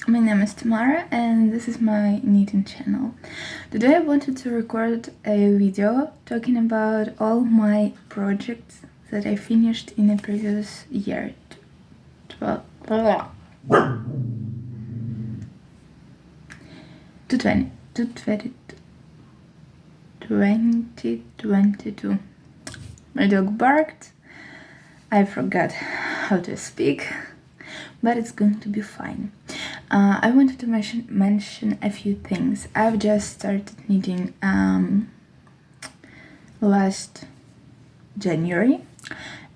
My name is Tamara and this is my knitting channel. Today I wanted to record a video talking about all my projects that I finished in the previous year. 2022. My dog barked. I forgot how to speak, but it's going to be fine. I wanted to mention a few things. I've just started knitting last January,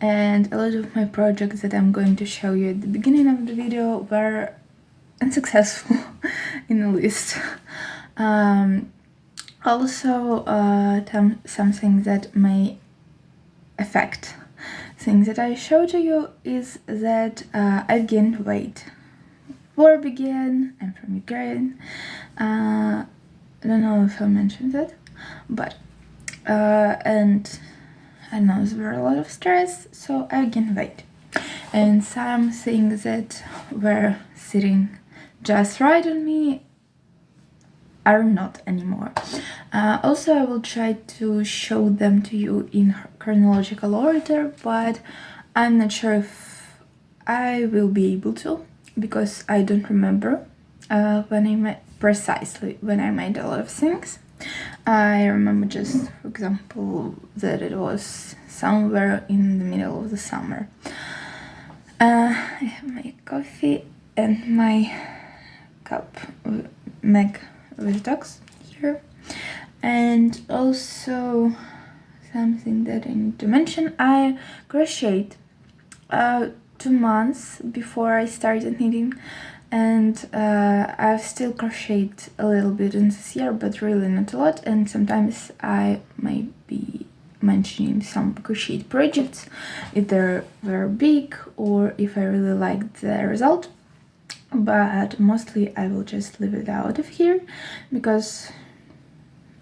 and a lot of my projects that I'm going to show you at the beginning of the video were unsuccessful in the list. Also, something that may affect things that I show to you is that I've gained weight. War began, I'm from Ukraine. I don't know if I mentioned that, but and I know there were a lot of stress, so I gained weight. And some things that were sitting just right on me are not anymore. Also, I will try to show them to you in chronological order, but I'm not sure if I will be able to, because I don't remember precisely when I made a lot of things. I remember just, for example, that it was somewhere in the middle of the summer. I have my coffee and my cup Mac with dogs here, and also something that I need to mention. I crocheted 2 months before I started knitting, and I've still crocheted a little bit in this year, but really not a lot, and sometimes I might be mentioning some crochet projects if they were big or if I really liked the result. But mostly I will just leave it out of here because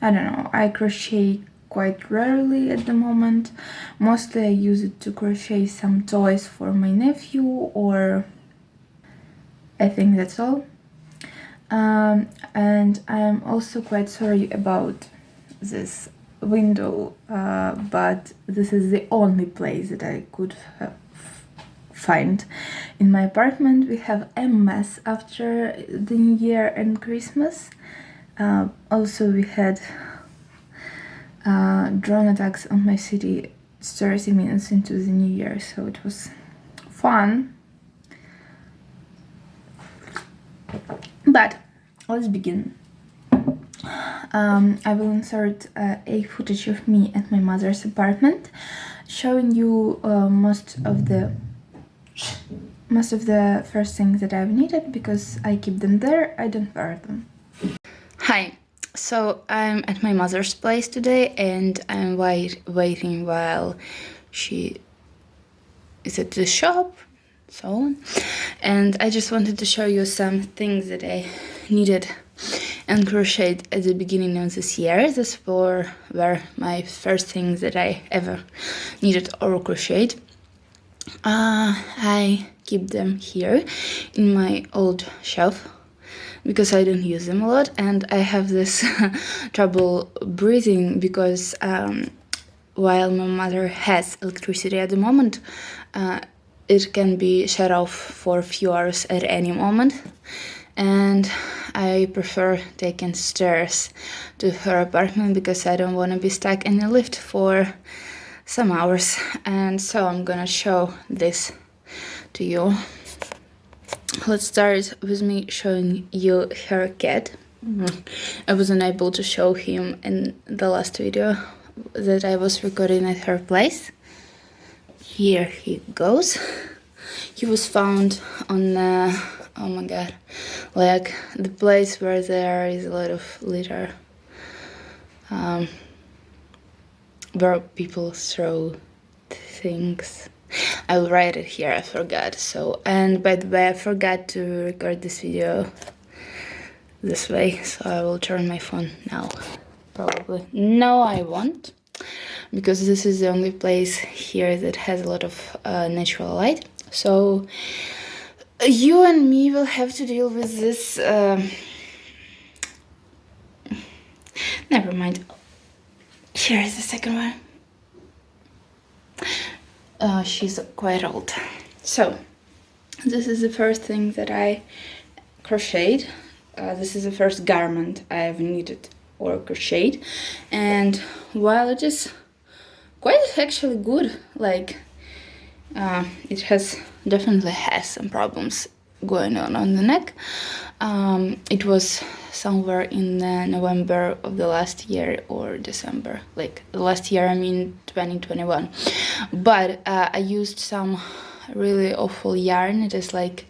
I don't know, I crochet quite rarely at the moment. Mostly I use it to crochet some toys for my nephew, or I think that's all. And I am also quite sorry about this window, but this is the only place that I could find in my apartment. We have a mess after the New Year and Christmas. Also, we had drone attacks on my city 30 minutes into the New Year, so it was fun. But let's begin. I will insert a footage of me at my mother's apartment, showing you most of the first things that I've knitted, because I keep them there, I don't wear them. Hi, so I'm at my mother's place today, and I'm waiting while she is at the shop, so on. And I just wanted to show you some things that I knitted and crocheted at the beginning of this year. These were my first things that I ever knitted or crocheted. I keep them here in my old shelf because I don't use them a lot, and I have this trouble breathing because while my mother has electricity at the moment, it can be shut off for a few hours at any moment, and I prefer taking stairs to her apartment because I don't want to be stuck in a lift for some hours. And so I'm gonna show this to you. Let's start with me showing you her cat. I wasn't able to show him in the last video that I was recording at her place. Here he goes. He was found on oh my god, like the place where there is a lot of litter, where people throw things. I'll write it here, I forgot. So, and by the way, I forgot to record this video this way, so I will turn my phone now. Probably. No, I won't, because this is the only place here that has a lot of natural light. So You and me will have to deal with this. Never mind. Here is the second one. She's quite old. So, this is the first thing that I crocheted. This is the first garment I have knitted or crocheted. And while it is quite actually good, like it definitely has some problems going on the neck. It was somewhere in November of the last year or December, like last year, I mean 2021. But I used some really awful yarn. It is like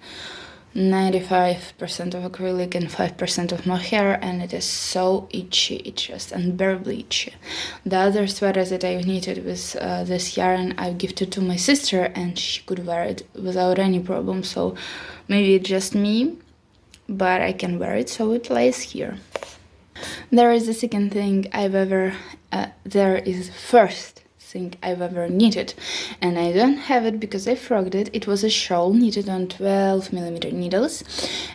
95% of acrylic and 5% of mohair, and it is so itchy. It's just unbearably itchy. The other sweaters that I knitted with this yarn I gifted to my sister, and she could wear it without any problem. So maybe it's just me, but I can wear it, so it lays here. There is the second thing there is first thing I've ever knitted, and I don't have it because I frogged it. It was a shawl knitted on 12mm needles,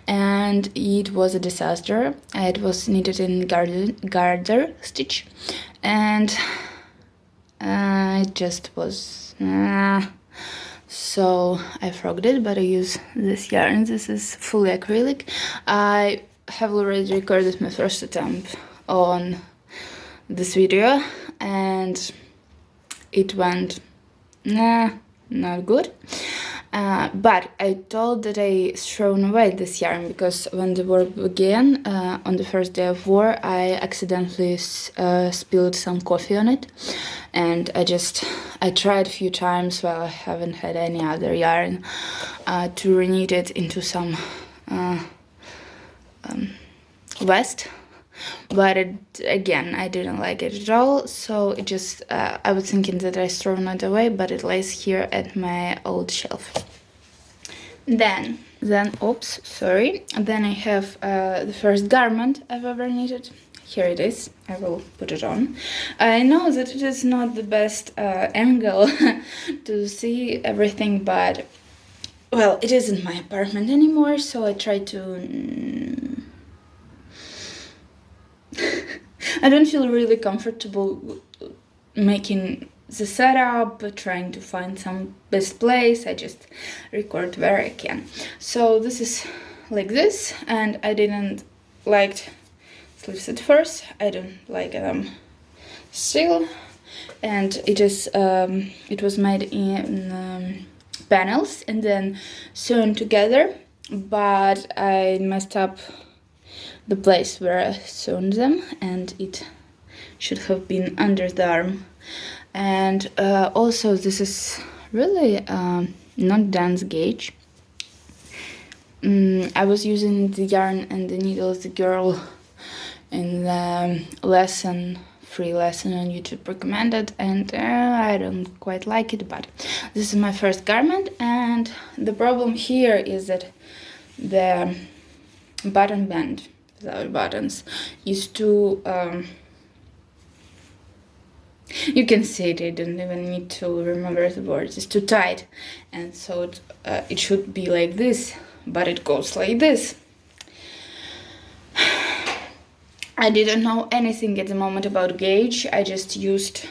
and it was a disaster. It was knitted in garter stitch, and it just was so I frogged it, but I use this yarn. This is fully acrylic. I have already recorded my first attempt on this video, and it went not good. But I thought that I thrown away this yarn because when the war began, on the first day of war, I accidentally spilled some coffee on it, and I tried a few times while I haven't had any other yarn to reknit it into some vest. But again, I didn't like it at all, so it just, I was thinking that I thrown it away, but it lays here at my old shelf. Then, oops, sorry. Then I have the first garment I've ever knitted. Here it is. I will put it on. I know that it is not the best angle to see everything, but, well, it isn't my apartment anymore, so I try to... I don't feel really comfortable making the setup, trying to find some best place. I just record where I can. So this is like this, and I didn't like sleeves at first. I don't like them still, and it was made in panels and then sewn together, but I messed up the place where I sewn them, and it should have been under the arm. And also this is really not dance gauge. I was using the yarn and the needles the girl in the free lesson on YouTube recommended, and I don't quite like it, but this is my first garment. And the problem here is that the button band without buttons is too you can see it, I don't even need to remember the words. It's too tight, and so it should be like this, but it goes like this. I didn't know anything at the moment about gauge. I just used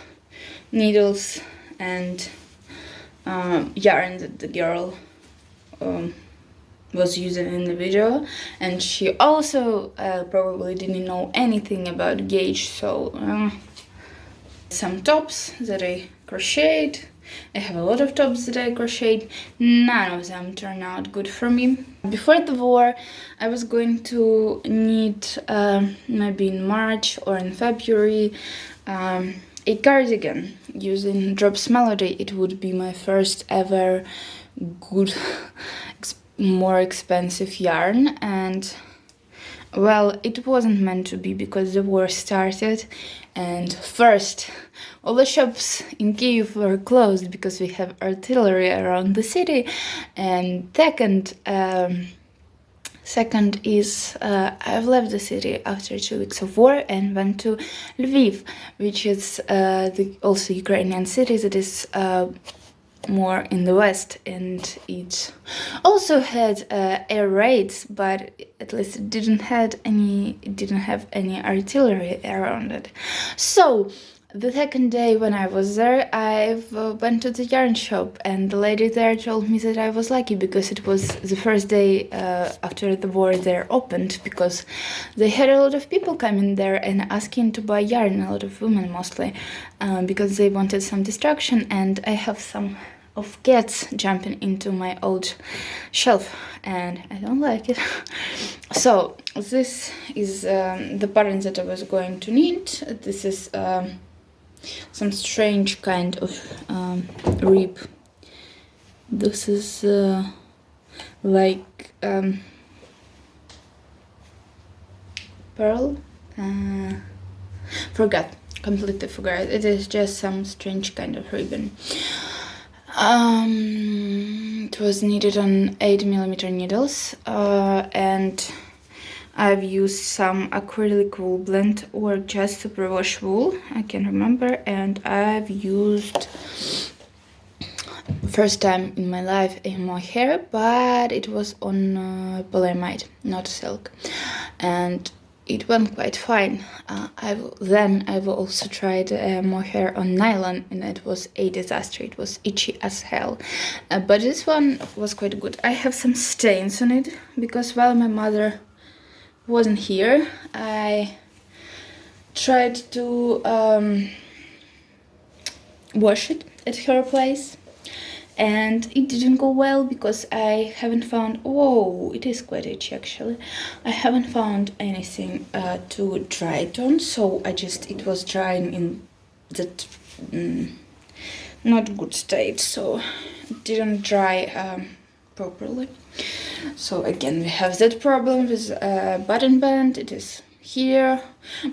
needles and yarn that the girl was using in the video, and she also probably didn't know anything about gauge. So some tops that I crocheted. I have a lot of tops that I crocheted. None of them turned out good for me. Before the war, I was going to knit maybe in March or in February a cardigan using Drops Melody. It would be my first ever good more expensive yarn, and well, it wasn't meant to be because the war started, and first all the shops in Kyiv were closed because we have artillery around the city, and second is I've left the city after 2 weeks of war and went to Lviv, which is also Ukrainian city that is more in the west, and it also had air raids, but at least it didn't have any artillery around it. So the second day when I was there, I went to the yarn shop, and the lady there told me that I was lucky because it was the first day after the war they're opened, because they had a lot of people coming there and asking to buy yarn, a lot of women mostly, because they wanted some distraction, and I have some of cats jumping into my old shelf and I don't like it. So this is the pattern that I was going to knit. This is some strange kind of rib. This is like pearl. Completely forgot. It is just some strange kind of ribbon. It was knitted on 8mm needles, and I've used some acrylic wool blend or just superwash wool, I can remember, and I've used first time in my life a mohair, but it was on polyamide, not silk, and it went quite fine. I've also tried mohair on nylon, and it was a disaster. It was itchy as hell, but this one was quite good. I have some stains on it because while my mother wasn't here, I tried to wash it at her place, and it didn't go well because I haven't found, whoa, it is quite itchy actually. I haven't found anything to dry it on, so it was drying in that not good state, so it didn't dry properly. So again, we have that problem with button band. It is here,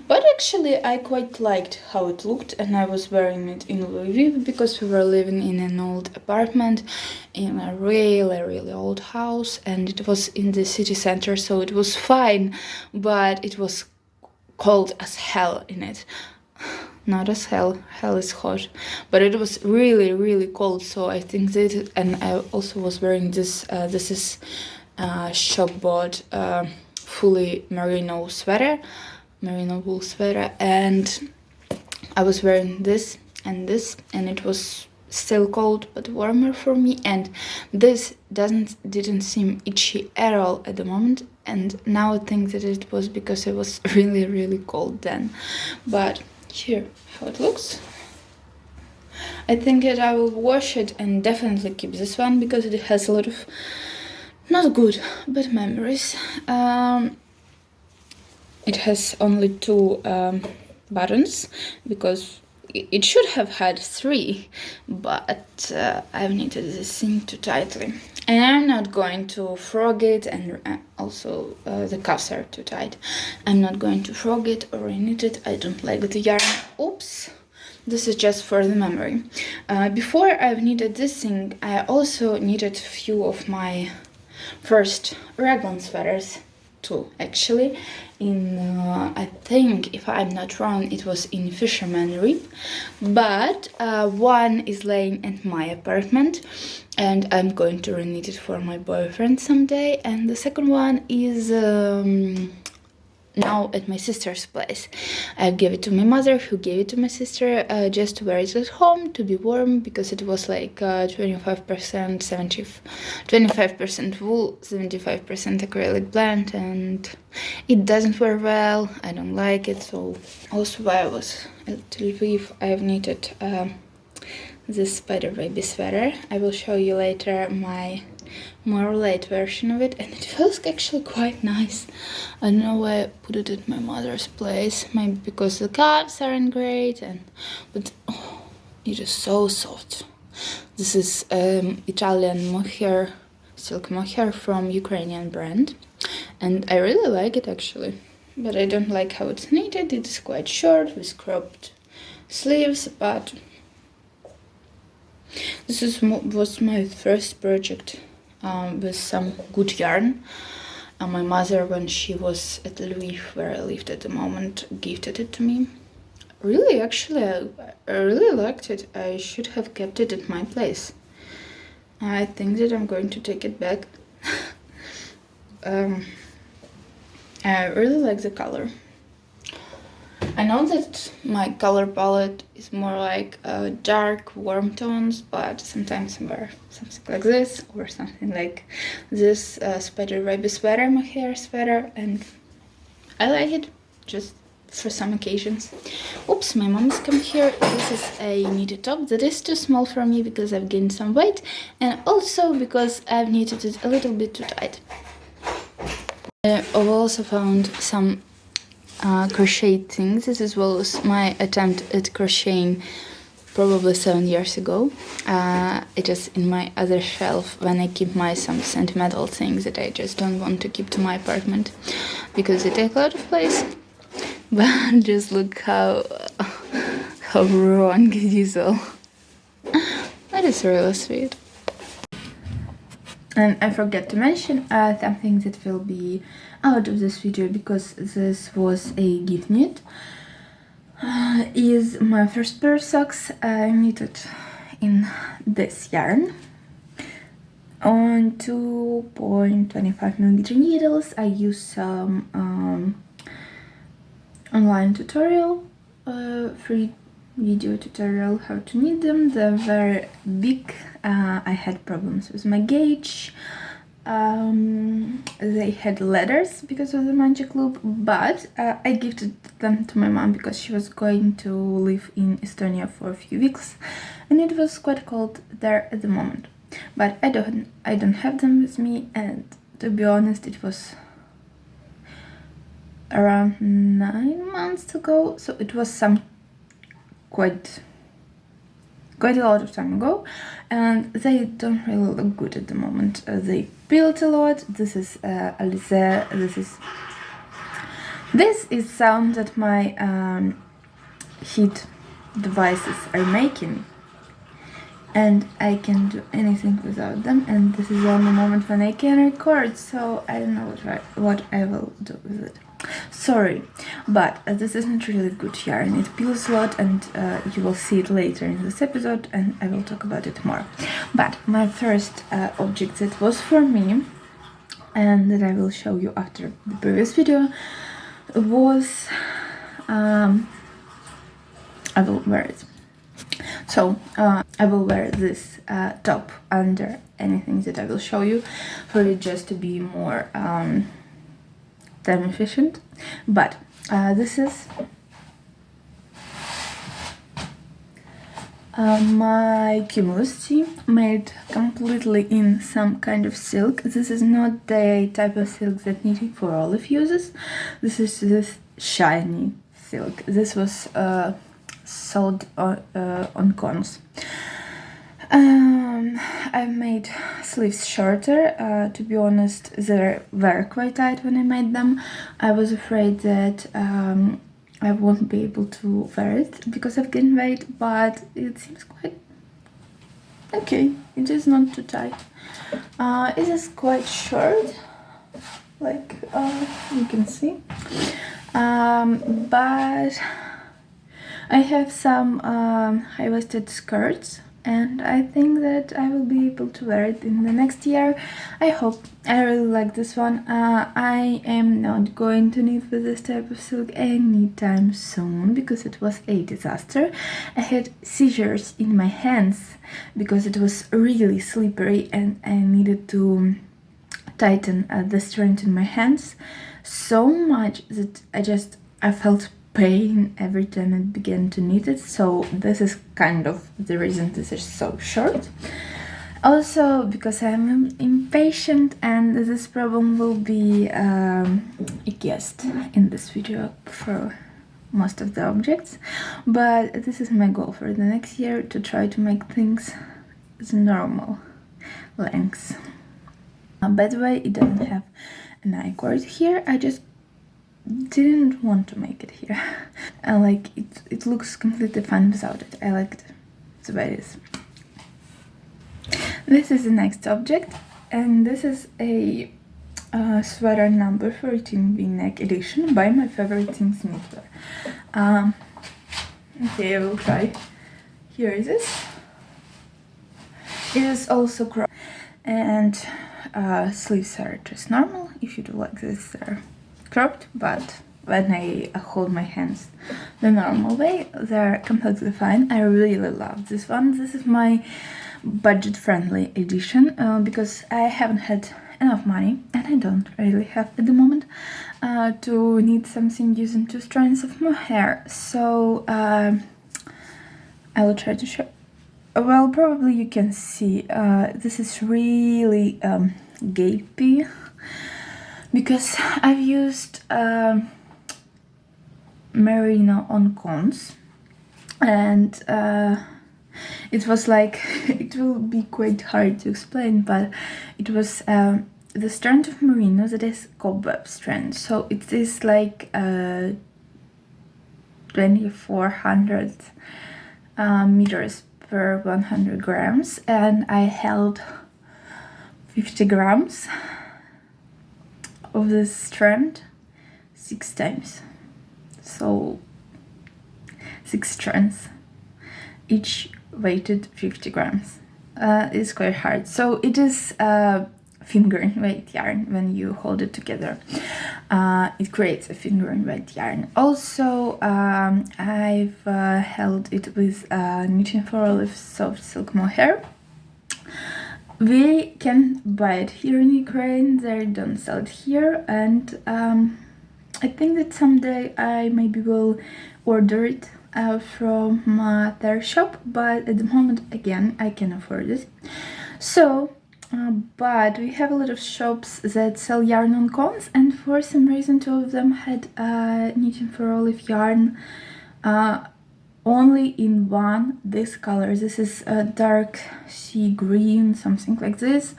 but actually I quite liked how it looked, and I was wearing it in Lviv because we were living in an old apartment in a really old house, and it was in the city center, so it was fine, but it was cold as hell in it. Not as hell is hot, but it was really cold, so I think that, and I also was wearing this, this is shop bought fully merino wool sweater, and I was wearing this, and it was still cold but warmer for me, and this didn't seem itchy at all at the moment, and now I think that it was because it was really cold then. But here how it looks. I think that I will wash it and definitely keep this one because it has a lot of not good but memories. It has only 2 buttons because it should have had 3, but I've knitted this thing too tightly, and I'm not going to frog it, and also the cuffs are too tight. I'm not going to frog it or knit it. I don't like the yarn. Oops. This is just for the memory. Before I've knitted this thing, I also knitted a few of my first raglan sweaters too, actually, in I think, if I'm not wrong, it was in fisherman rib, but one is laying at my apartment and I'm going to reknit it for my boyfriend someday, and the second one is now at my sister's place. I gave it to my mother, who gave it to my sister just to wear it at home to be warm, because it was like 25% wool, 75% acrylic blend, and it doesn't wear well. I don't like it. So also while I was at Lviv, I've knitted this spider baby sweater. I will show you later my more light version of it, and it feels actually quite nice. I don't know why I put it at my mother's place, maybe because the cuts aren't great, but oh, it is so soft. This is Italian mohair, silk mohair from Ukrainian brand, and I really like it actually, but I don't like how it's knitted. It is quite short with cropped sleeves, but this was my first project with some good yarn. My mother, when she was at Lviv, where I lived at the moment, gifted it to me. Really, actually, I really liked it. I should have kept it at my place. I think that I'm going to take it back. I really like the color. I know that my color palette is more like dark, warm tones, but sometimes I wear something like this or something like this spider rabbit sweater, my hair sweater, and I like it just for some occasions. Oops, my mom's come here. This is a knitted top that is too small for me because I've gained some weight and also because I've knitted it a little bit too tight. I've also found some crochet things. This was my attempt at crocheting probably 7 years ago. It is in my other shelf when I keep my some sentimental things that I just don't want to keep to my apartment because they take a lot of place. But just look how wrong it is all. That is really sweet. And I forgot to mention something that will be out of this video because this was a gift knit. Is my first pair of socks I knitted in this yarn on 2.25mm needles. I used some online tutorial, free video tutorial how to knit them. They're very big. I had problems with my gauge. They had letters because of the magic loop, but I gifted them to my mom because she was going to live in Estonia for a few weeks and it was quite cold there at the moment. But I don't have them with me, and to be honest, it was around 9 months ago, so it was some quite a lot of time ago, and they don't really look good at the moment. They peeled a lot. This is Alize. This is sound that my heat devices are making, and I can do anything without them, and this is the only moment when I can record, so I don't know what I will do with it. Sorry, but this isn't really good yarn. It peels a lot, and you will see it later in this episode, and I will talk about it more. But my first object that was for me, and that I will show you after the previous video, was I will wear it. So I will wear this top under anything that I will show you for it just to be more time efficient. But this is my cumulus tee, made completely in some kind of silk. This is not the type of silk that Knitting for Olive uses. This is this shiny silk. This was sold on cones. I've made sleeves shorter. To be honest, they were quite tight when I made them. I was afraid that I won't be able to wear it because I've gained weight, but it seems quite okay. It is not too tight. It is quite short, like you can see. But I have some high-waisted skirts, and I think that I will be able to wear it in the next year. I hope. I really like this one. I am not going to knit with this type of silk anytime soon because it was a disaster. I had seizures in my hands because it was really slippery, and I needed to tighten the strength in my hands so much that I felt pain every time I began to knit it. So this is kind of the reason this is so short. Also because I'm impatient, and this problem will be a guest in this video for most of the objects. But this is my goal for the next year, to try to make things the normal lengths. By the way, it doesn't have an I-cord here. I just didn't want to make it here. I like it. It looks completely fine without it. I like it the way it is. This is the next object, and this is a sweater number 14 V-neck edition by my favorite things knitwear. Okay, I will try. Here it is. It is also cropped. and sleeves are just normal. If you do like this, they're cropped, but when I hold my hands the normal way, they're completely fine. I really love this one. This is my budget-friendly edition because I haven't had enough money, and I don't really have at the moment, to knit something using 2 strands of mohair. So I will try to show. Well, probably you can see this is really gapy because I've used merino on cones, and it was like, it will be quite hard to explain, but it was the strand of merino that is cobweb strand. So it is like 2400 meters per 100 grams, and I held 50 grams of this strand 6 times. So 6 strands, each weighted 50 grams. It's quite hard. So it is fingering weight yarn. When you hold it together, it creates a fingering weight yarn. Also, I've held it with knitting for olive soft silk mohair. We can buy it here in Ukraine. They don't sell it here, and I think that someday I maybe will order it from their shop, but at the moment, again, I can afford it. So, but we have a lot of shops that sell yarn on cones, and for some reason 2 of them had knitting for olive yarn only in this color. This is a dark sea green, something like this,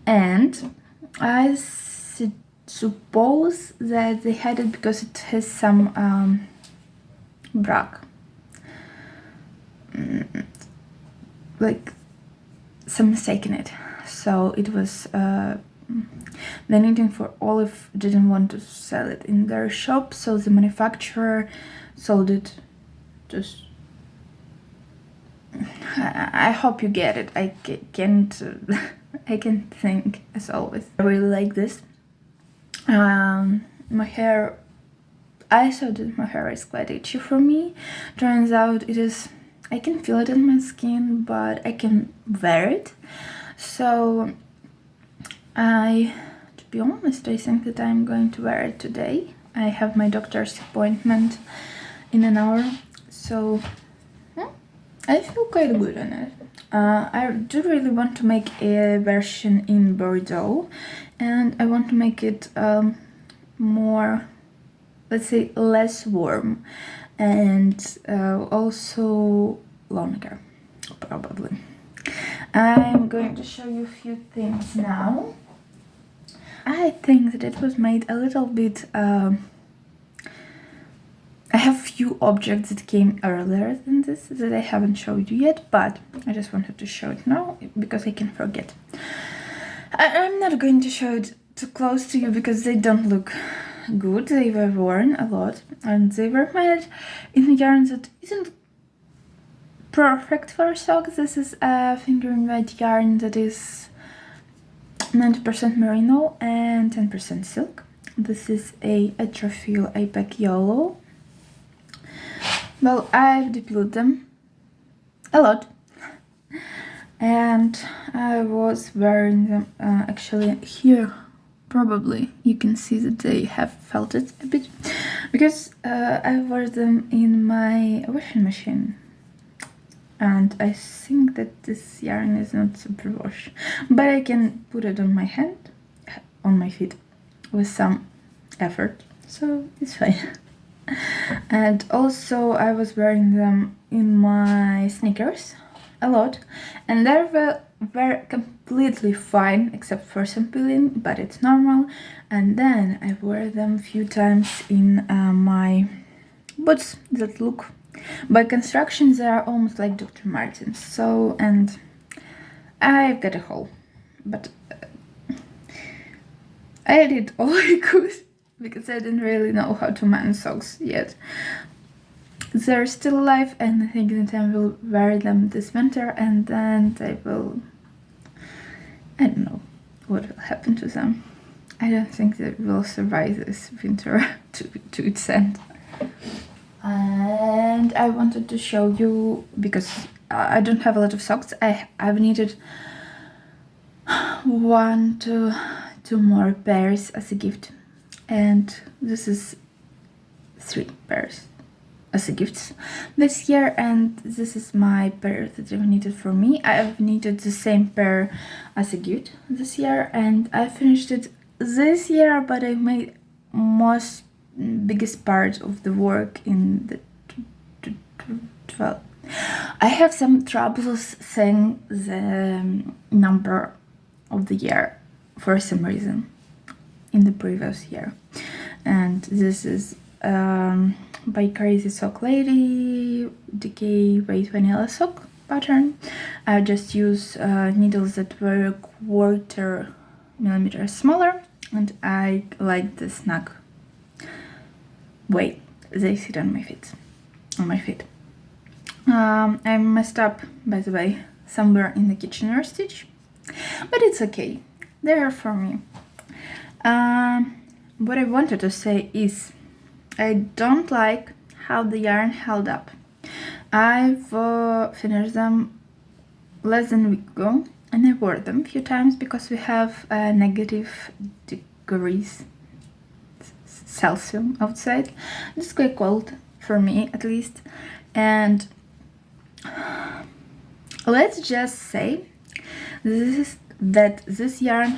and I suppose that they had it because it has some brag, like some mistake in it. So it was the knitting for olive didn't want to sell it in their shop, so the manufacturer sold it. Just I hope you get it. I can't think, as always. I really like this. My hair, I saw that my hair is quite itchy for me. Turns out it is, I can feel it in my skin, but I can wear it. So to be honest, I think that I'm going to wear it today. I have my doctor's appointment in an hour, so I feel quite good on it. I do really want to make a version in Bordeaux, and I want to make it more, let's say, less warm, and also longer, probably. I'm going to show you a few things now. I think that it was made a little bit I have few objects that came earlier than this that I haven't showed you yet, but I just wanted to show it now because I can forget. I'm not going to show it too close to you because they don't look good. They were worn a lot, and they were made in a yarn that isn't perfect for socks. This is a fingering weight yarn that is 90% merino and 10% silk. This is a Atrophy Apex Yellow. Well, I've deplued them a lot, and I was wearing them actually here. Probably you can see that they have felted a bit because I wore them in my washing machine, and I think that this yarn is not super wash, but I can put it on my hand, on my feet with some effort, so it's fine. And also I was wearing them in my sneakers a lot, and they were completely fine except for some peeling, but it's normal. And then I wore them a few times in my boots that look, by construction, they are almost like Dr. Martens. So, and I've got a hole, but I did all I could because I didn't really know how to mend socks yet. They're still alive, and I think that I will wear them this winter, and then they will, I don't know, what will happen to them. I don't think they will survive this winter to its end. And I wanted to show you, because I don't have a lot of socks, I've needed 1 to 2 more pairs as a gift, and this is 3 pairs as a gift this year, and this is my pair that I've knitted for me. I've knitted the same pair as a gift this year, and I finished it this year, but I made biggest part of the work in the 12. I have some troubles saying the number of the year for some reason in the previous year, and this is by Crazy Sock Lady Decay Weight Vanilla Sock pattern. I just use needles that were 1/4 millimeter smaller, and I like the snug way they sit on my feet. I messed up, by the way, somewhere in the kitchenware stitch, but it's okay. They are for me. What I wanted to say is I don't like how the yarn held up. I've finished them less than a week ago, and I wore them a few times because we have negative degrees Celsius outside. It's quite cold for me, at least, and let's just say this yarn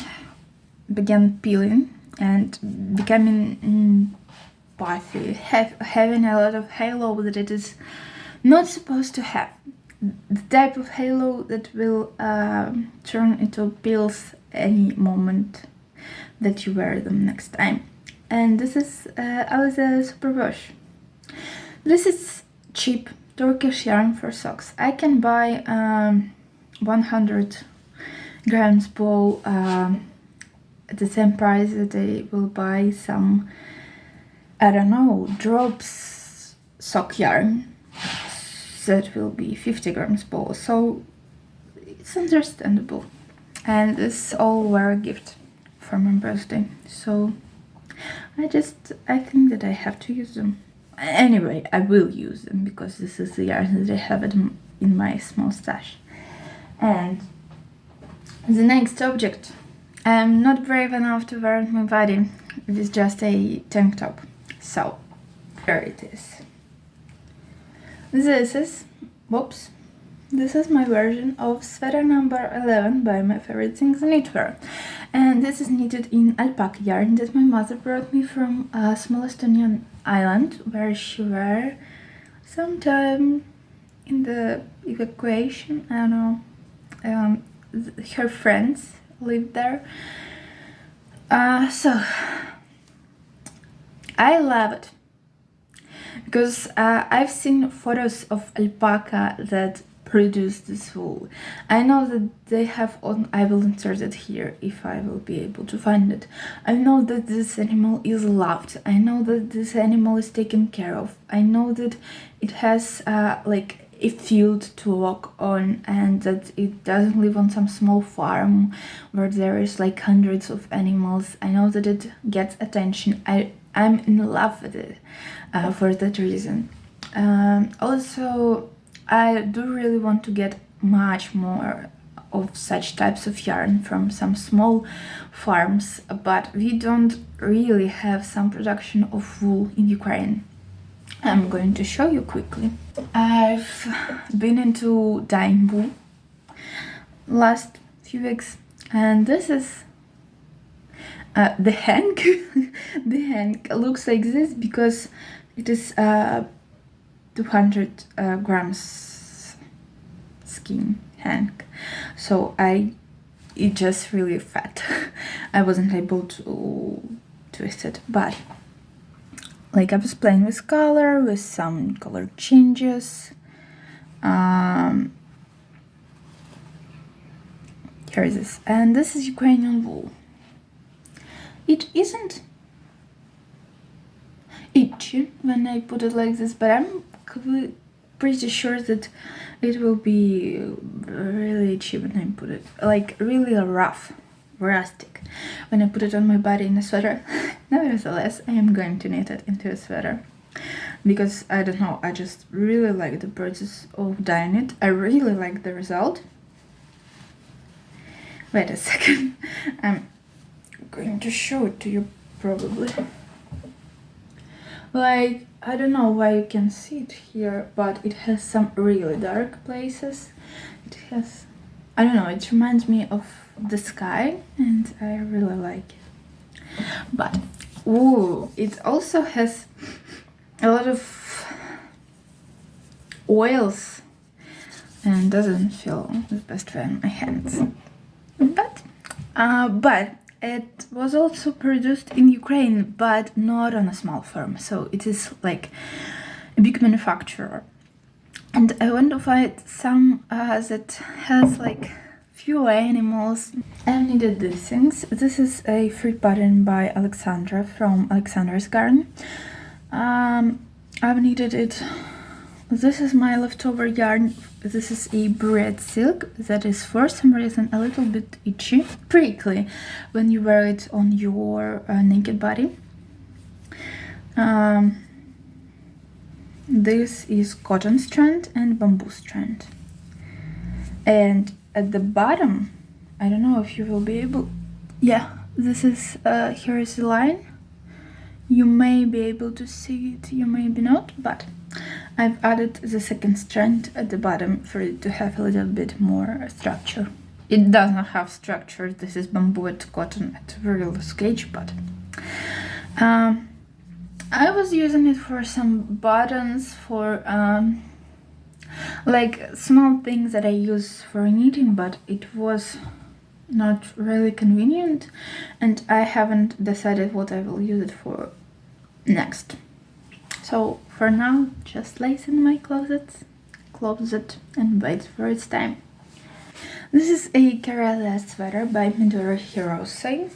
began peeling and becoming puffy, having a lot of halo that it is not supposed to have. The type of halo that will turn into peels any moment that you wear them next time. And this is Alize Superwash. This is cheap Turkish yarn for socks. I can buy 100 grams ball at the same price that I will buy some, I don't know, drops sock yarn that will be 50 grams ball. So it's understandable. And this all were a gift for my birthday. So I think that I have to use them. Anyway, I will use them because this is the yarn that I have in my small stash. And the next object, I'm not brave enough to wear on my body. It is just a tank top. So, here it is. This is my version of sweater number 11 by My Favorite Things Knitwear. And this is knitted in alpaca yarn that my mother brought me from a small Estonian island where she were sometime in the evacuation. I don't know. Her friends lived there. So I love it because I've seen photos of alpaca that produce this wool. I know that they have I will insert it here if I will be able to find it. I know that this animal is loved. I know that this animal is taken care of. I know that it has like a field to walk on, and that it doesn't live on some small farm where there is like hundreds of animals. I know that it gets attention. I'm in love with it for that reason. Also, I do really want to get much more of such types of yarn from some small farms, but we don't really have some production of wool in Ukraine. I'm going to show you quickly. I've been into dyeing wool last few weeks, and this is the hank. The hank looks like this because it is 200 grams skin hank, so it just really fat. I wasn't able to twist it, but like I was playing with color, with some color changes. Here it is, and this is Ukrainian wool. It isn't itchy when I put it like this, but I'm pretty sure that it will be really itchy when I put it, like really rough rustic when I put it on my body in a sweater. Nevertheless, I am going to knit it into a sweater because I don't know, I just really like the process of dyeing it. I really like the result. Wait a second, I'm going to show it to you probably. Like, I don't know why you can see it here, but it has some really dark places. It has, I don't know, it reminds me of the sky and I really like it. But, ooh, it also has a lot of oils and doesn't feel the best way on my hands. But it was also produced in Ukraine, but not on a small farm, so it is like a big manufacturer. And I want to find some that has like few animals. I needed these things. This is a free pattern by Alexandra from Alexandra's Garden. I've needed it. This is my leftover yarn. This is a bread silk that is for some reason a little bit itchy, prickly when you wear it on your naked body. This is cotton strand and bamboo strand. And at the bottom, I don't know if you will be able... Yeah, this is... here is the line. You may be able to see it, you may be not, but I've added the second strand at the bottom for it to have a little bit more structure. It does not have structure. This is bamboo and cotton at real sketch, but I was using it for some buttons, for like small things that I use for knitting, but it was not really convenient and I haven't decided what I will use it for next. So for now, just lace in my closet and wait for its time. This is a Kerala sweater by Midori Hirose,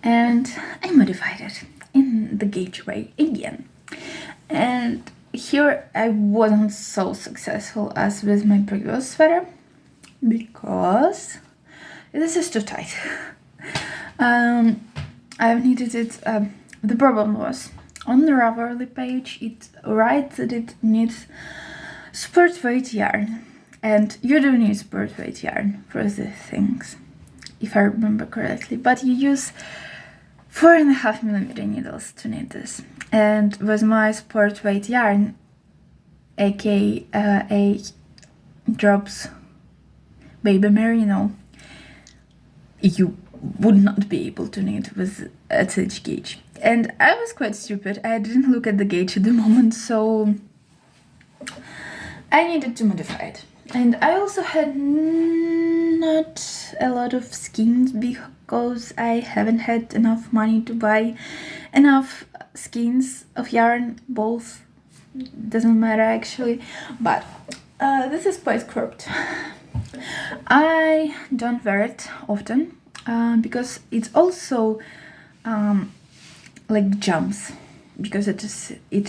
and I modified it in the gauge way again. And here I wasn't so successful as with my previous sweater because this is too tight. I've knitted it. The problem was, on the ravelry page, it writes that it needs sport weight yarn, and you do need sport weight yarn for these things, if I remember correctly, but you use 4.5mm needles to knit this. And with my sport weight yarn, aka a drops baby merino, you would not be able to knit with a such gauge. And I was quite stupid. I didn't look at the gauge at the moment, so I needed to modify it. And I also had not a lot of skeins because I haven't had enough money to buy enough skeins of yarn. Both doesn't matter actually, but this is quite cropped. I don't wear it often because it's also like jumps, because it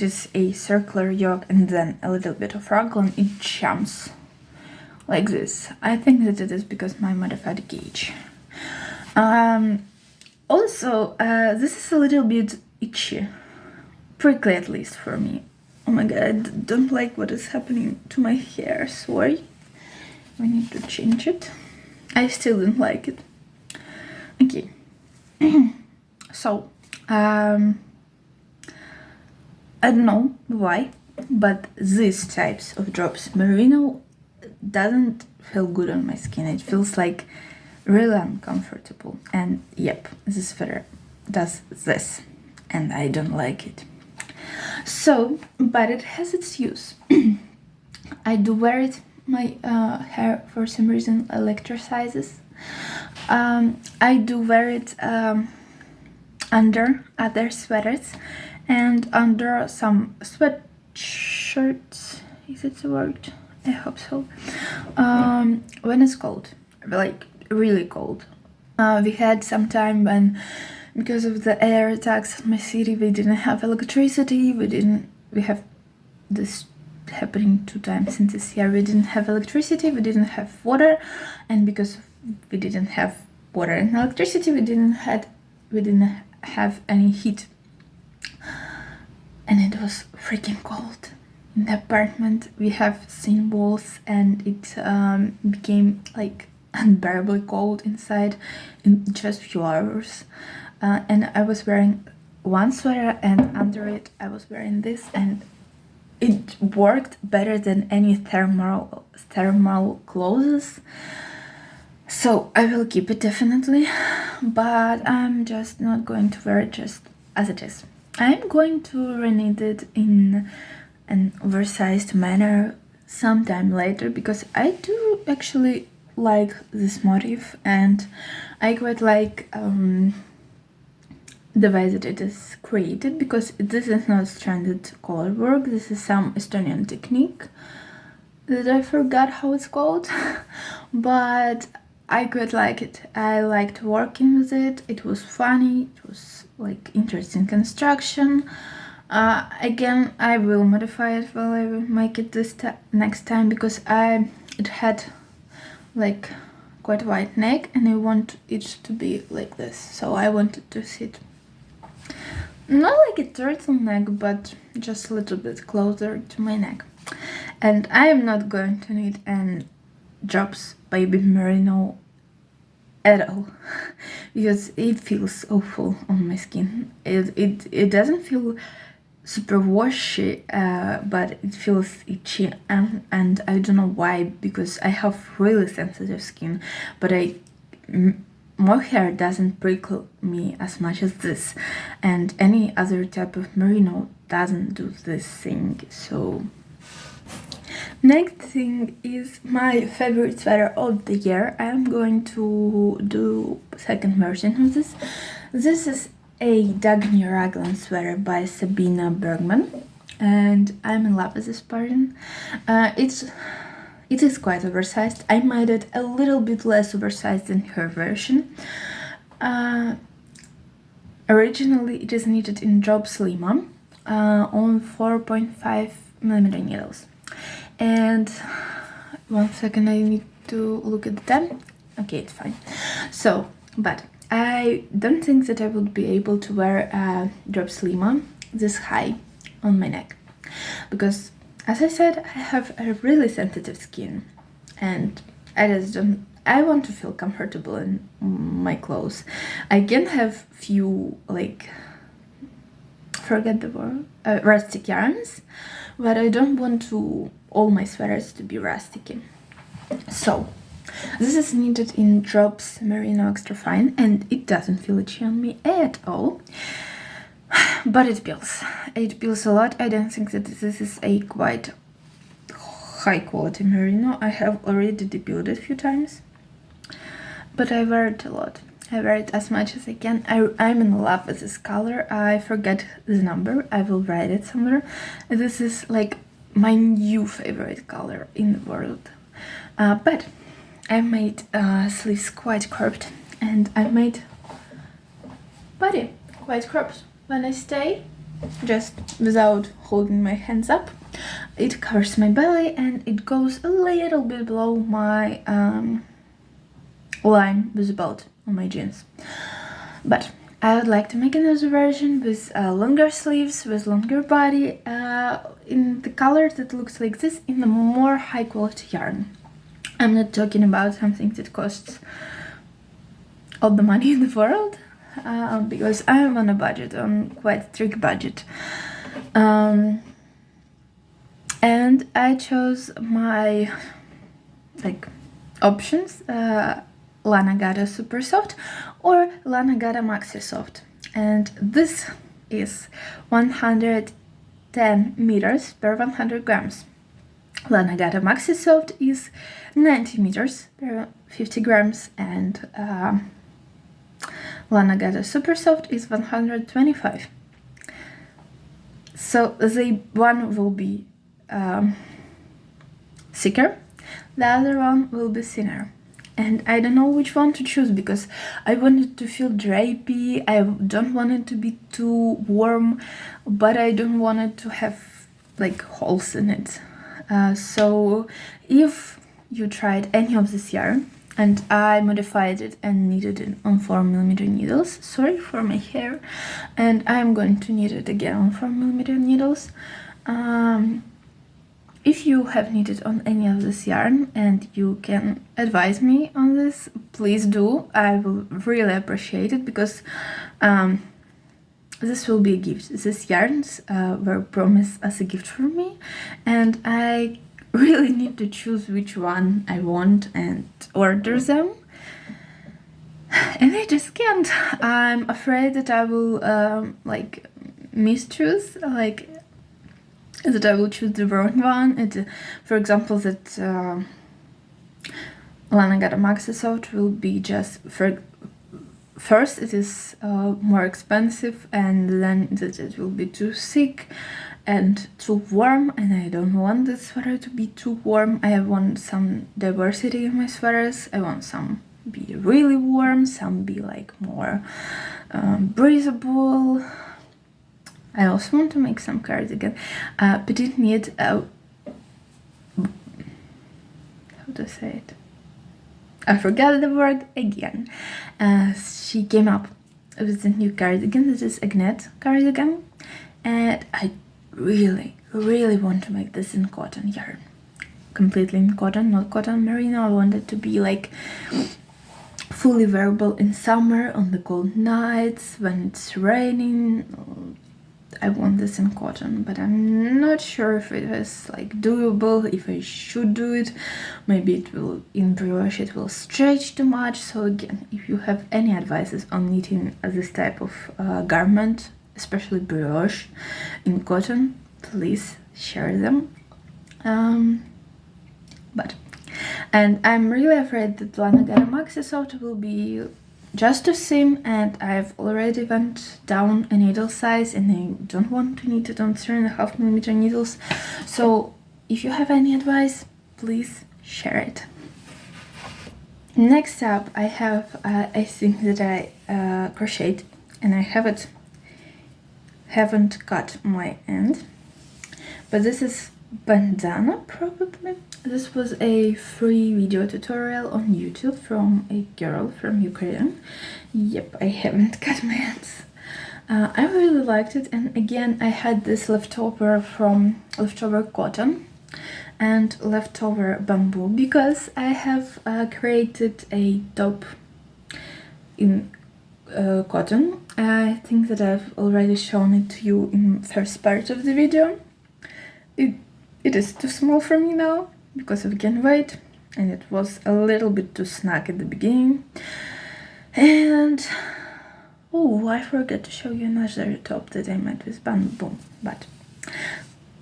is a circular yoke and then a little bit of raglan. It jumps like this. I think that it is because my modified gauge. Also, this is a little bit itchy, prickly at least for me. Oh my god, I don't like what is happening to my hair. Sorry, we need to change it. I still don't like it. Okay. So I don't know why, but these types of drops merino doesn't feel good on my skin. It feels like really uncomfortable, and yep, this sweater does this and I don't like it. So, but it has its use. I do wear it. My hair for some reason electricizes. I do wear it under other sweaters and under some sweatshirts. Is it the word? I hope so. When it's cold, like really cold. We had some time when, because of the air attacks in my city, we didn't have electricity. We have this happening 2 times in this year. We didn't have electricity, we didn't have water, and because we didn't have water and electricity. We didn't have any heat, and it was freaking cold. In the apartment we have thin walls, and it became like unbearably cold inside in just few hours. And I was wearing one sweater, and under it I was wearing this, and it worked better than any thermal clothes. So I will keep it definitely, but I'm just not going to wear it just as it is. I'm going to reknit it in an oversized manner sometime later, because I do actually like this motif, and I quite like the way that it is created, because this is not stranded color work. This is some Estonian technique that I forgot how it's called, but I quite like it. I liked working with it. It was funny. It was like interesting construction. Again, I will modify it while I will make it this next time, because it had like quite a wide neck, and I want it to be like this. So I wanted to sit not like a turtleneck, but just a little bit closer to my neck. And I am not going to knit an Drops baby merino at all, because it feels awful on my skin. It doesn't feel super washy, but it feels itchy, and I don't know why, because I have really sensitive skin, but mohair doesn't prickle me as much as this, and any other type of merino doesn't do this thing. So next thing is my favorite sweater of the year. I'm going to do second version of this. This is a Dagny raglan sweater by Sabina Bergman, and I'm in love with this pattern. It is quite oversized. I made it a little bit less oversized than her version. Originally, it is knitted in Drops Lima on 4.5mm needles. And 1 second, I need to look at the time. Okay, it's fine. So, but I don't think that I would be able to wear Drops Lima this high on my neck, because, as I said, I have a really sensitive skin, and I want to feel comfortable in my clothes. I can have few, like, forget the word, rustic yarns, but I don't want all my sweaters to be rustic. So this is knitted in Drops Merino Extra Fine, and it doesn't feel itchy on me at all. But it peels. It peels a lot. I don't think that this is a quite high quality merino. I have already depeeled it a few times, but I wear it a lot. I wear it as much as I can. I'm in love with this color. I forget the number. I will write it somewhere. This is like my new favorite color in the world. But I made sleeves quite cropped, and I made body quite cropped. When I stay, just without holding my hands up, it covers my belly, and it goes a little bit below my line with the belt on my jeans. But I would like to make another version with longer sleeves, with longer body, in the color that looks like this, in a more high quality yarn. I'm not talking about something that costs all the money in the world, because I'm on a budget, on quite strict budget. And I chose my options, Lanagata Super Soft or Lanagata Maxi Soft, and this is 110 meters per 100 grams. Lanagata Maxi Soft is 90 meters per 50 grams, and Lanagata Super Soft is 125. So the one will be thicker, the other one will be thinner. And I don't know which one to choose, because I want it to feel drapey, I don't want it to be too warm, but I don't want it to have like holes in it. So if you tried any of this yarn, and I modified it and knitted it on 4mm needles. Sorry for my hair. And I'm going to knit it again on 4mm needles. If you have knitted on any of this yarn and you can advise me on this, please do. I will really appreciate it, because this will be a gift. These yarns were promised as a gift from me, and I really need to choose which one I want and order them. And I just can't. I'm afraid that I will mischoose, that I will choose the wrong one. For example, that Lana Gata Maxi Soft will be just first it is more expensive, and then that it will be too thick and too warm, and I don't want this sweater to be too warm. I want some diversity in my sweaters. I want some be really warm, some be more breathable. I also want to make some cardigan. Petite Knit, how to say it? I forgot the word again. She came up with a new cardigan. This is a knit cardigan, and I really want to make this in cotton yarn. Completely in cotton, not cotton merino. I want it to be fully wearable in summer, on the cold nights, when it's raining. I want this in cotton, but I'm not sure if it is doable, if I should do it. Maybe it will, in brioche, it will stretch too much. So again, if you have any advices on knitting this type of garment, especially brioche in cotton, please share them. And I'm really afraid that Lana Gata Maxi Soft will be just a seam, and I've already went down a needle size, and I don't want to knit it on 3.5mm needles. So if you have any advice, please share it. Next up, I have a thing that I crocheted, and I haven't cut my end, but this is bandana, probably. This was a free video tutorial on YouTube from a girl from Ukraine. Yep, I haven't cut my ends. I really liked it, and again I had this leftover cotton and leftover bamboo, because I have created a top in cotton. I think that I've already shown it to you in the first part of the video. It is too small for me now, because I've gained weight, and it was a little bit too snug at the beginning. And oh, I forgot to show you another top that I made with bamboo, but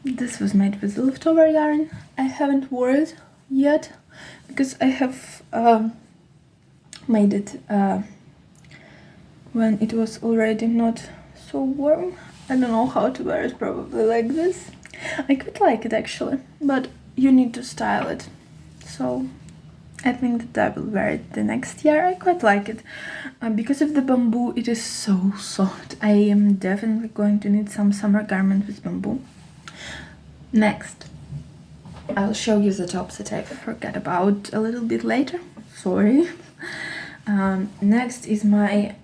this was made with leftover yarn. I haven't worn it yet, because I have made it when it was already not so warm. I don't know how to wear it, probably like this. I quite like it actually, but you need to style it. So I think that I will wear it the next year. I quite like it. Because of the bamboo, it is so soft. I am definitely going to need some summer garment with bamboo. Next, I'll show you the tops that I forgot about a little bit later. Sorry. Next is my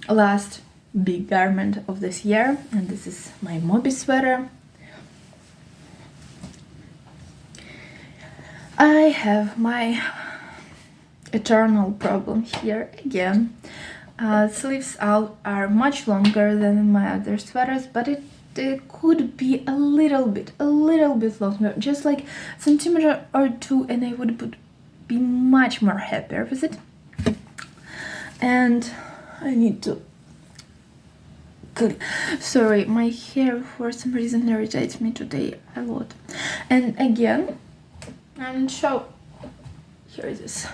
last big garment of this year, and this is my Moby sweater. I have my eternal problem here again. Sleeves out are much longer than my other sweaters, but it could be a little bit longer, just like centimeter or two, and I would be much more happier with it. And I need to sorry, my hair for some reason irritates me today a lot. And again, and show, here it is.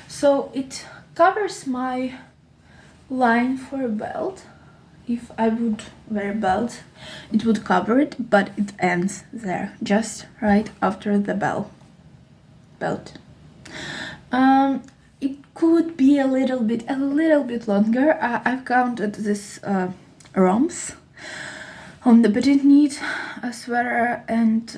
So it covers my line for a belt. If I would wear a belt, it would cover it, but it ends there, just right after the belt. It could be a little bit longer. I've counted this romps. on the petit knit sweater and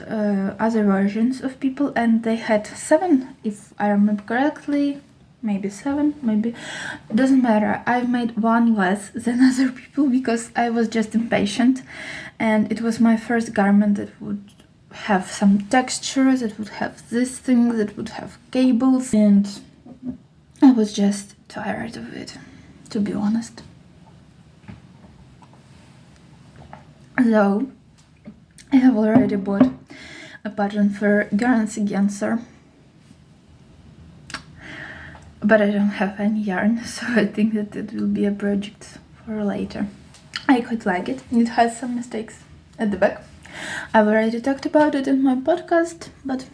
other versions of people, and they had 7, if I remember correctly, maybe 7, maybe, doesn't matter. I've made one less than other people because I was just impatient, and it was my first garment that would have some texture, that would have this thing, that would have cables, and I was just tired of it, to be honest. So I have already bought a pattern for Guernsey Genser, but I don't have any yarn, so I think that it will be a project for later. I quite like it. It has some mistakes at the back. I've already talked about it in my podcast, but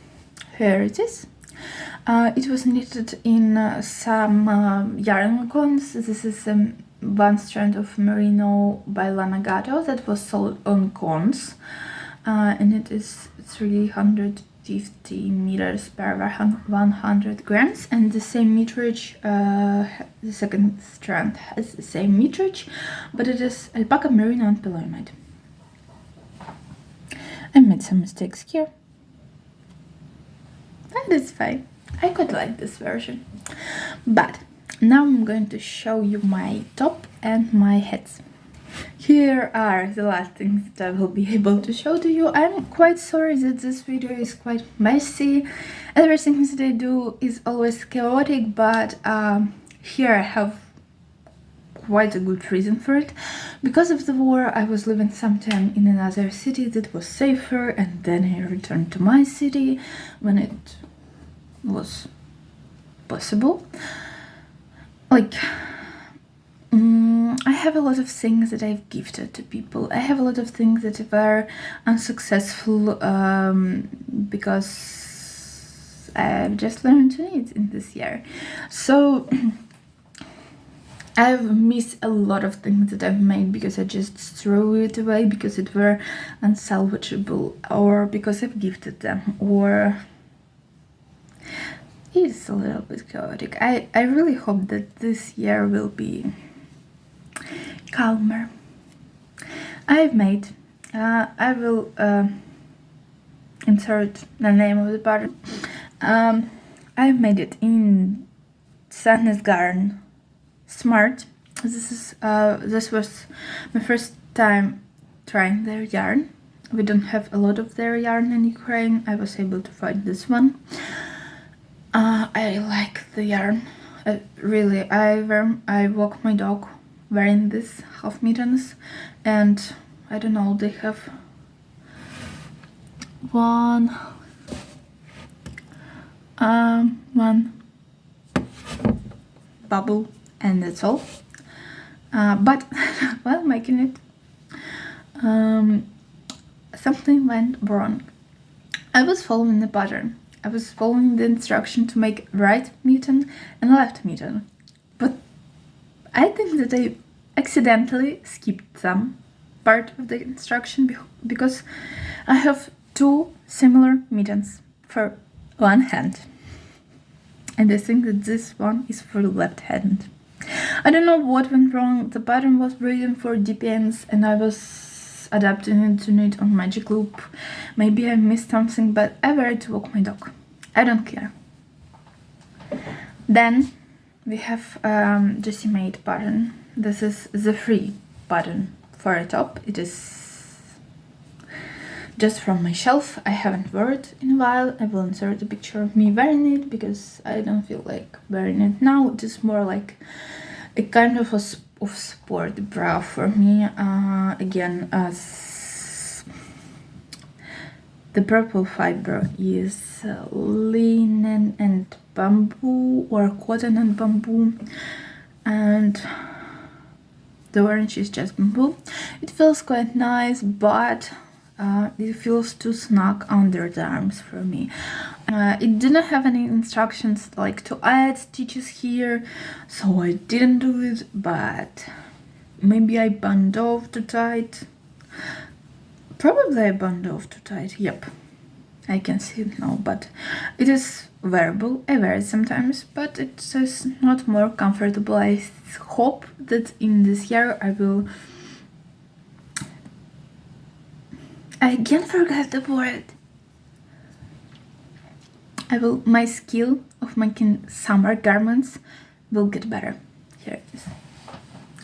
here it is. It was knitted in some yarn cones. This is one strand of merino by Lanagato that was sold on cones, and it is 350 meters per 100 grams, and the same meterage, the second strand has the same meterage, but it is alpaca, merino and polyamide. I made some mistakes here, but it's fine. I quite like this version. But now I'm going to show you my top and my hats. Here are the last things that I will be able to show to you. I'm quite sorry that this video is quite messy. Everything that I do is always chaotic, but here I have quite a good reason for it. Because of the war, I was living sometime in another city that was safer, and then I returned to my city when it was possible. Like, I have a lot of things that I've gifted to people. I have a lot of things that were unsuccessful because I've just learned to knit in this year. So I've missed a lot of things that I've made because I just threw it away because it were unsalvageable, or because I've gifted them, or it's a little bit chaotic. I really hope that this year will be calmer. I've made, I will insert the name of the pattern. I've made it in Sadness Garden Smart. This was my first time trying their yarn. We don't have a lot of their yarn in Ukraine. I was able to find this one. I like the yarn. Really, I walk my dog wearing this half mittens, and I don't know, they have one bubble, and that's all. But while making it, something went wrong. I was following the pattern. I was following the instruction to make right mitten and left mitten, but I think that I accidentally skipped some part of the instruction because I have 2 similar mittens for one hand, and I think that this one is for the left hand. I don't know what went wrong. The pattern was written for DPNs and I was adapting it to knit on magic loop. Maybe I missed something, but I wear it to walk my dog. I don't care. Then we have Jessie made pattern. This is the free pattern for a top. It is just from my shelf. I haven't worn it in a while. I will insert a picture of me wearing it because I don't feel like wearing it now. It is more like a kind of sport bra for me. Again, the purple fiber is linen and bamboo, or cotton and bamboo, and the orange is just bamboo. It feels quite nice, but it feels too snug under the arms for me. It didn't have any instructions like to add stitches here, so I didn't do it, but maybe I bundled off too tight. Probably I bundled off too tight, yep. I can see it now, but it is wearable. I wear it sometimes, but it is not more comfortable. I hope that in this year I will I again forgot the word. My skill of making summer garments will get better. Here it is.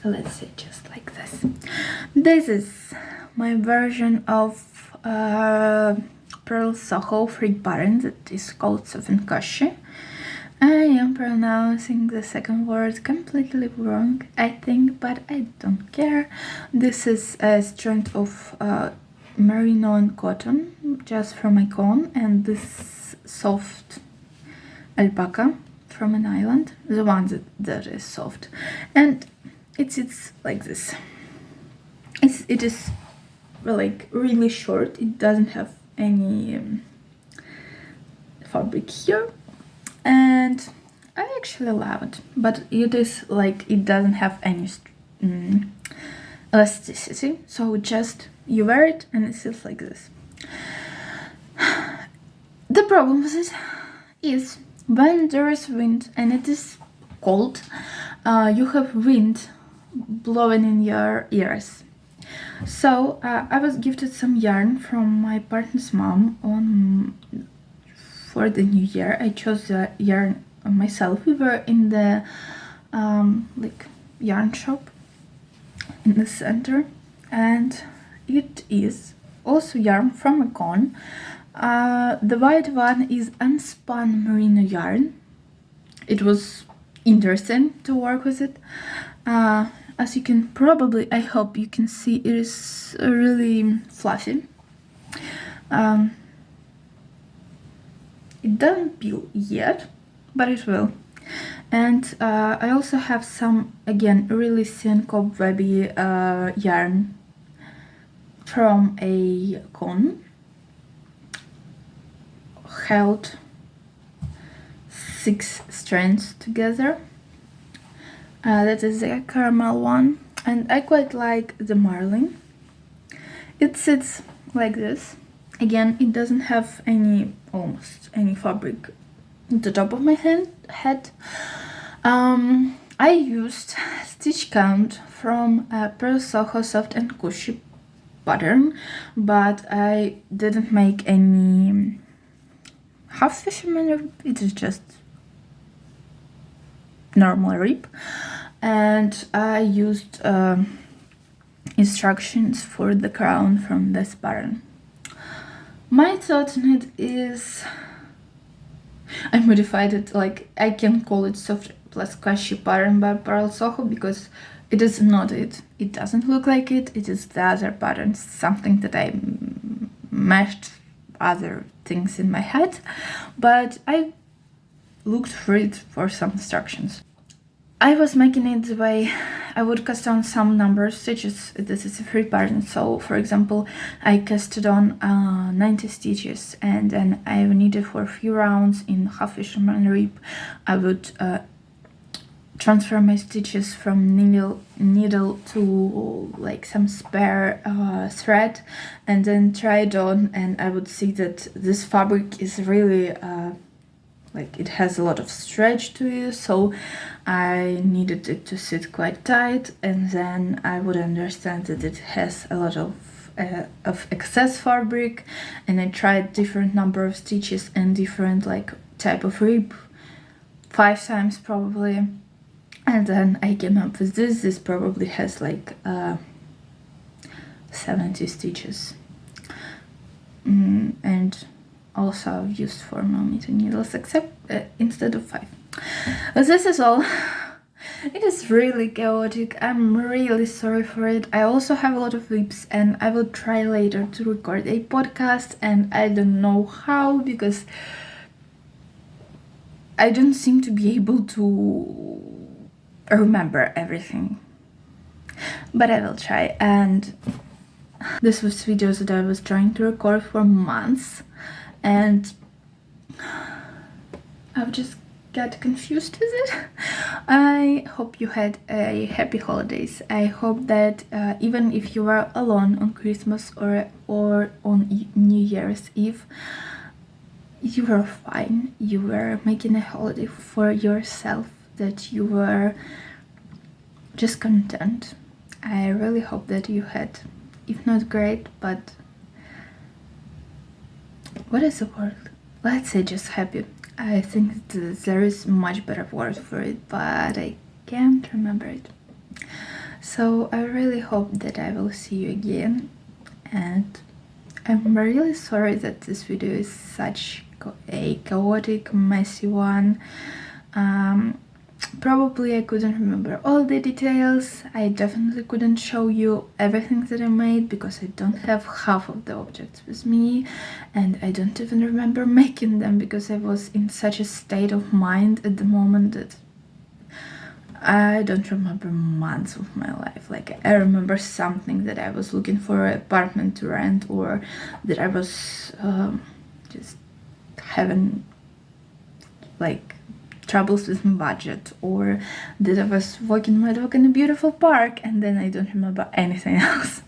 Let's say just like this. This is my version of Pearl Soho free pattern that is called Sofenkoshi. I am pronouncing the second word completely wrong, I think, but I don't care. This is a strand of merino and cotton, just from my cone, and this soft alpaca from an island, the one that is soft, and it's like this. It is like really short. It doesn't have any fabric here, and I actually love it, but it is like it doesn't have any elasticity, so just you wear it and it feels like this. The problem with it is when there is wind and it is cold, you have wind blowing in your ears. So I was gifted some yarn from my partner's mom for the new year. I chose the yarn myself. We were in the like yarn shop in the center, and it is also yarn from a cone. The white one is unspun merino yarn. It was interesting to work with it. As you can probably, I hope you can see, it is really fluffy. It doesn't peel yet, but it will. And I also have some, again, really thin cobwebby yarn from a cone, held 6 strands together. That is the caramel one, and I quite like the marling. It sits like this. Again, it doesn't have almost any fabric at the top of my head. I used stitch count from Pearl Soho Soft and Cushy pattern, but I didn't make any half fisherman rib. It is just normal rib, and I used instructions for the crown from this pattern. My thought on it is I modified it, like I can call it soft plus cushy pattern by Pearl Soho because it is not it. It doesn't look like it. It is the other pattern, something that I meshed other things in my head, but I looked for it for some instructions. I was making it the way I would cast on some number of stitches. This is a free pattern, so for example I casted on 90 stitches, and then I needed for a few rounds in half fisherman rib. I would transfer my stitches from needle to like some spare thread, and then try it on, and I would see that this fabric is really like it has a lot of stretch to it, so I needed it to sit quite tight, and then I would understand that it has a lot of excess fabric, and I tried different number of stitches and different like type of rib 5 times probably, and then I came up with this. This probably has like 70 stitches, and also I've used 4 millimeter needles, except instead of 5. This is all. It is really chaotic. I'm really sorry for it. I also have a lot of whips, and I will try later to record a podcast, and I don't know how because I don't seem to be able to remember everything, but I will try. And this was videos that I was trying to record for months, and I've just got confused with it. I hope you had a happy holidays. I hope that even if you were alone on Christmas or on New Year's Eve, you were fine. You were making a holiday for yourself, that you were just content. I really hope that you had, if not great, but what is the word? Let's say just happy. I think there is much better word for it, but I can't remember it. So I really hope that I will see you again, and I'm really sorry that this video is such a chaotic, messy one. Probably I couldn't remember all the details. I definitely couldn't show you everything that I made because I don't have half of the objects with me, and I don't even remember making them because I was in such a state of mind at the moment that I don't remember months of my life. Like, I remember something that I was looking for an apartment to rent, or that I was just having like troubles with my budget, or that I was walking my dog in a beautiful park, and then I don't remember anything else.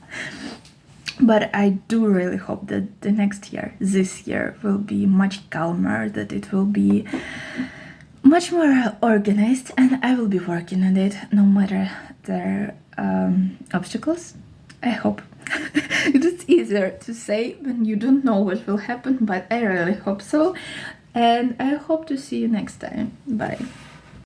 But I do really hope that the next year, this year, will be much calmer, that it will be much more organized, and I will be working on it no matter the obstacles. I hope. It is easier to say when you don't know what will happen, but I really hope so. And I hope to see you next time. Bye.